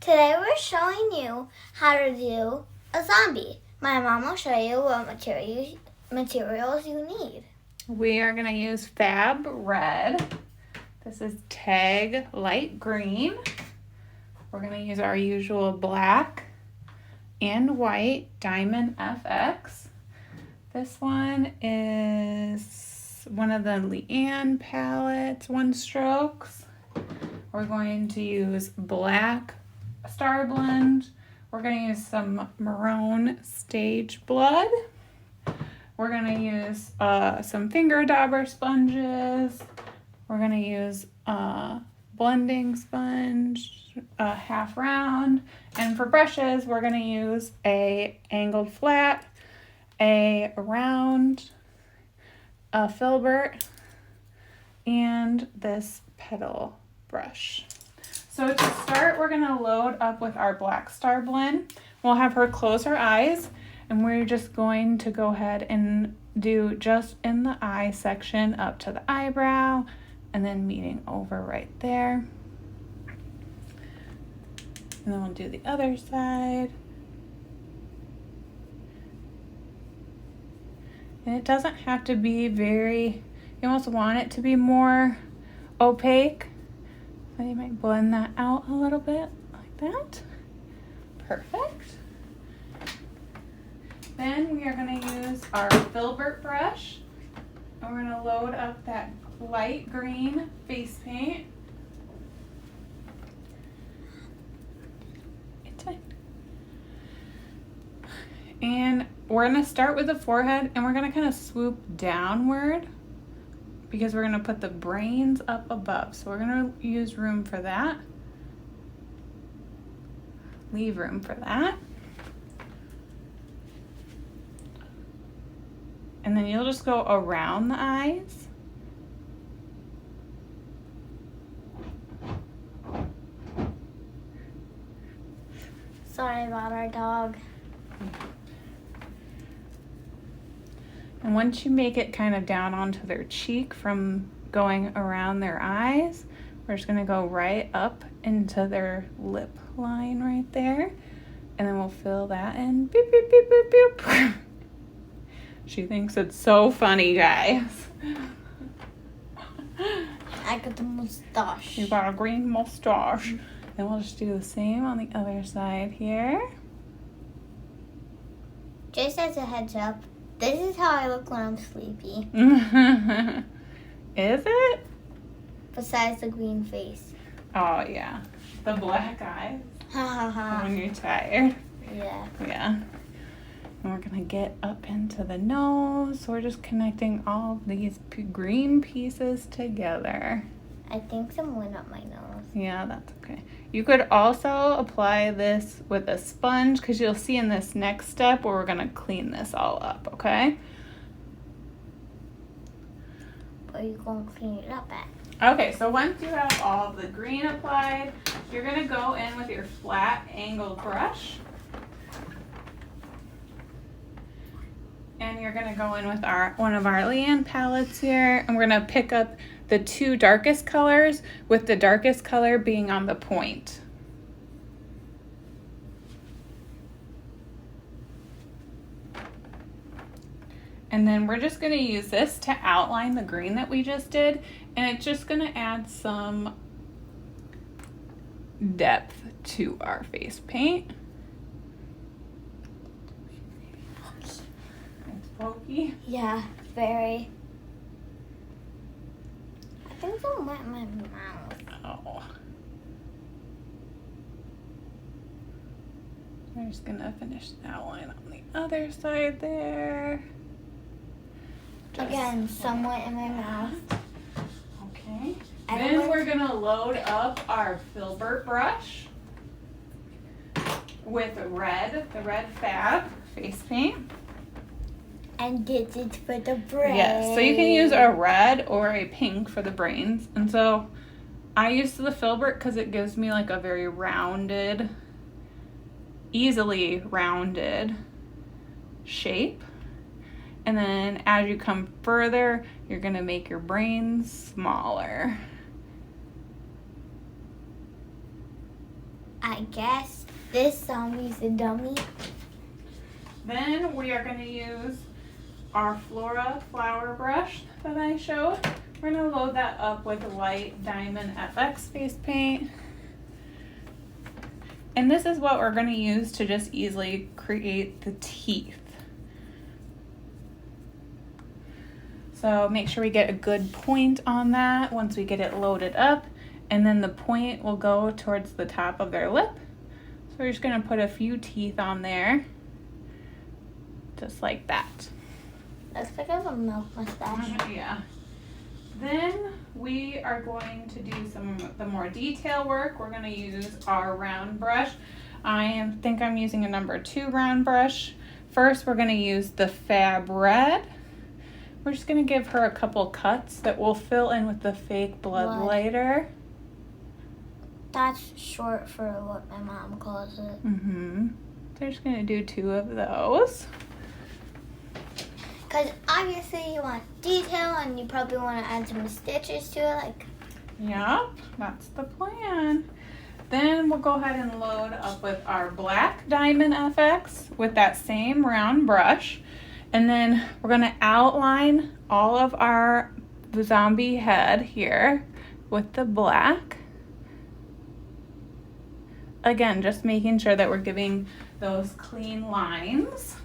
Today we're showing you how to do a zombie. My mom will show you what materials you need. We are going to use Fab Red. This is Tag Light Green. We're going to use our usual black and white Diamond FX. This one is one of the Leanne palettes, One Strokes. We're going to use black Star Blend. We're going to use some maroon Stage Blood. We're going to use some finger dauber sponges. We're going to use blending sponge, half round. And for brushes, we're going to use a angled flat, a round, a filbert, and this petal brush. So to start, we're going to load up with our Black Star Blend. We'll have her close her eyes, and we're just going to go ahead and do just in the eye section up to the eyebrow, and then meeting over right there. And then we'll do the other side. And it doesn't have to be very, you almost want it to be more opaque. So you might blend that out a little bit like that. Perfect. Then we are going to use our filbert brush. And we're going to load up that light green face paint. And we're going to start with the forehead, and we're going to kind of swoop downward because we're going to put the brains up above. So we're going to use room for that. Leave room for that. And then you'll just go around the eyes. Sorry about our dog. And once you make it kind of down onto their cheek from going around their eyes, we're just gonna go right up into their lip line right there. And then we'll fill that in. Beep, beep, beep, beep, beep. She thinks it's so funny, guys. I got the mustache. You got a green mustache. And we'll just do the same on the other side here. Just as a heads up, this is how I look when I'm sleepy. Is it? Besides the green face. Oh, yeah. The black eyes. Ha ha ha. When you're tired. Yeah. Yeah. And we're going to get up into the nose. So we're just connecting all of these green pieces together. I think some went up my nose. Yeah, that's okay. You could also apply this with a sponge because you'll see in this next step where we're going to clean this all up, okay? Where are you going to clean it up at? Okay, so once you have all of the green applied, you're going to go in with your flat angled brush. And you're going to go in with one of our Leanne palettes here, and we're going to pick up the two darkest colors, with the darkest color being on the point. And then we're just going to use this to outline the green that we just did, and it's just going to add some depth to our face paint. It's pokey. Yeah, very. I think some went in my mouth. Oh. We're just going to finish the outline on the other side there. Again, some went in my mouth. Okay. Then we're going to load up our filbert brush with the red Fab face paint. And this is for the brains. Yes, so you can use a red or a pink for the brains. And so I use the filbert because it gives me like a very rounded, easily rounded shape. And then as you come further, you're gonna make your brain smaller. I guess this zombie's a dummy. Then we are gonna use our Flora flower brush that I showed. We're gonna load that up with white Diamond FX face paint. And this is what we're gonna use to just easily create the teeth. So make sure we get a good point on that once we get it loaded up. And then the point will go towards the top of their lip. So we're just gonna put a few teeth on there. Just like that. Looks like I have a milk mustache. Yeah. Then we are going to do the more detail work. We're going to use our round brush. I think I'm using a number 2 round brush. First, we're going to use the Fab Red. We're just going to give her a couple cuts that we'll fill in with the fake blood later. That's short for what my mom calls it. Mm-hmm. So we're just going to do 2 of those. Because obviously you want detail and you probably want to add some stitches to it. Like. Yep, that's the plan. Then we'll go ahead and load up with our black Diamond FX with that same round brush. And then we're going to outline all of our zombie head here with the black. Again, just making sure that we're giving those clean lines.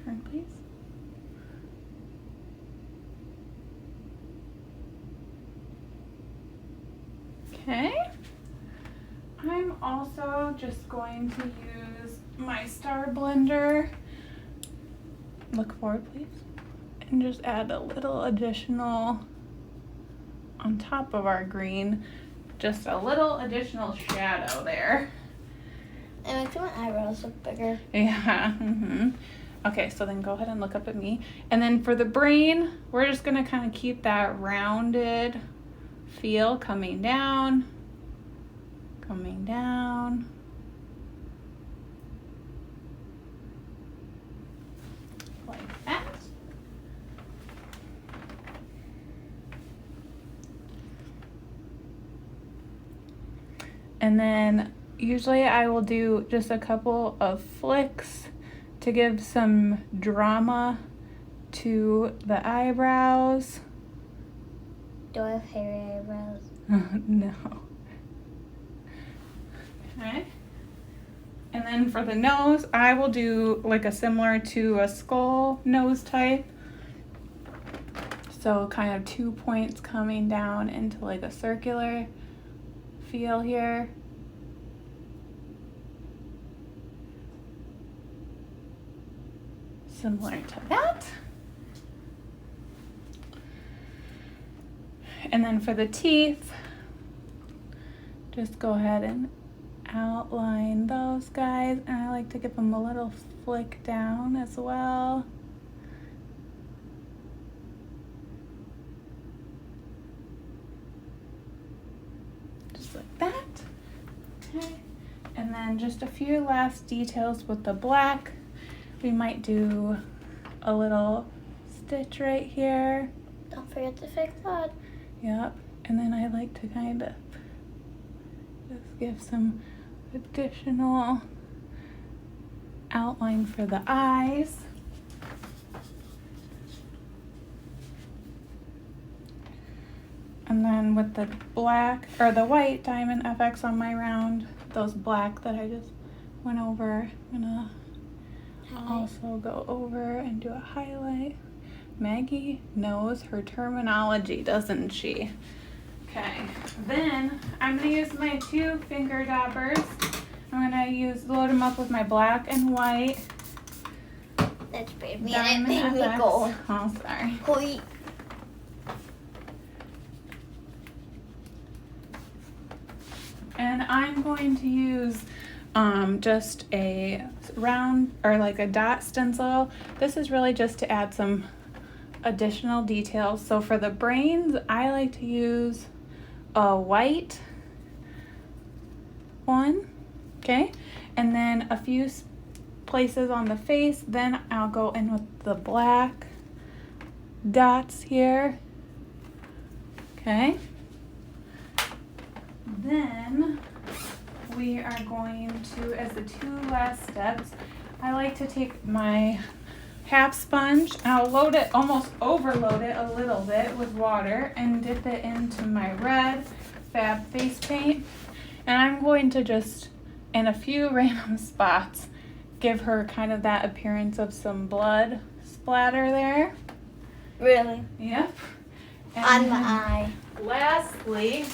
Turn, please. Okay. I'm also just going to use my Star Blender. Look forward, please. And just add a little additional on top of our green. Just a little additional shadow there. It makes my eyebrows look bigger. Yeah. Mm-hmm. Okay, so then go ahead and look up at me. And then for the brain, we're just gonna kind of keep that rounded feel coming down, like that. And then usually I will do just a couple of flicks to give some drama to the eyebrows. Do I have hairy eyebrows? No. Okay. And then for the nose, I will do like a similar to a skull nose type. So kind of 2 points coming down into like a circular feel here. Similar to that. And then for the teeth, just go ahead and outline those guys. And I like to give them a little flick down as well. Just like that. Okay. And then just a few last details with the black. We might do a little stitch right here. Don't forget the fake blood. Yep. And then I like to kind of just give some additional outline for the eyes. And then with the black or the white Diamond FX on my round, those black that I just went over, I'm gonna also go over and do a highlight. Maggie knows her terminology, doesn't she? Okay, then I'm gonna use my 2 finger dabbers. I'm gonna load them up with my black and white. That's brave. Man, it Diamond made me FX. go. Oh, sorry. Hoi. And I'm going to use just a round or like a dot stencil. This is really just to add some additional details. So for the brains, I like to use a white one, okay, and then a few places on the face. Then I'll go in with the black dots here, okay. Then we are going to, as the two last steps, I like to take my half sponge and I'll load it, almost overload it a little bit with water and dip it into my red Fab face paint. And I'm going to just, in a few random spots, give her kind of that appearance of some blood splatter there. Really? Yep. And On the then eye. lastly,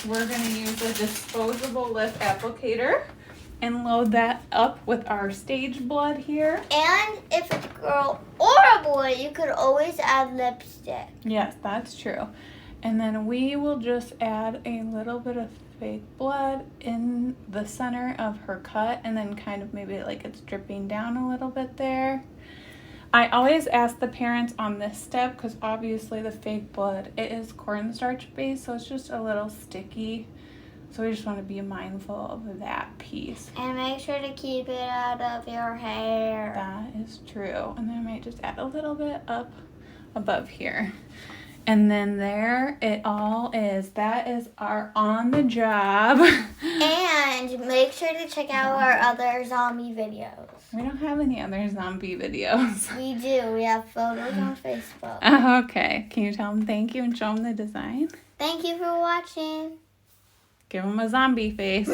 we're going to use a disposable lip applicator and load that up with our stage blood here. And if it's a girl or a boy, you could always add lipstick. Yes, that's true. And then we will just add a little bit of fake blood in the center of her cut, and then kind of maybe like it's dripping down a little bit there. I always ask the parents on this step because obviously the fake blood, it is cornstarch based, so it's just a little sticky. So we just want to be mindful of that piece. And make sure to keep it out of your hair. That is true. And then I might just add a little bit up above here. And then there it all is. That is our on the job. And make sure to check out our other zombie videos. We don't have any other zombie videos. We do. We have photos on Facebook. Okay. Can you tell them thank you and show them the design? Thank you for watching. Give them a zombie face.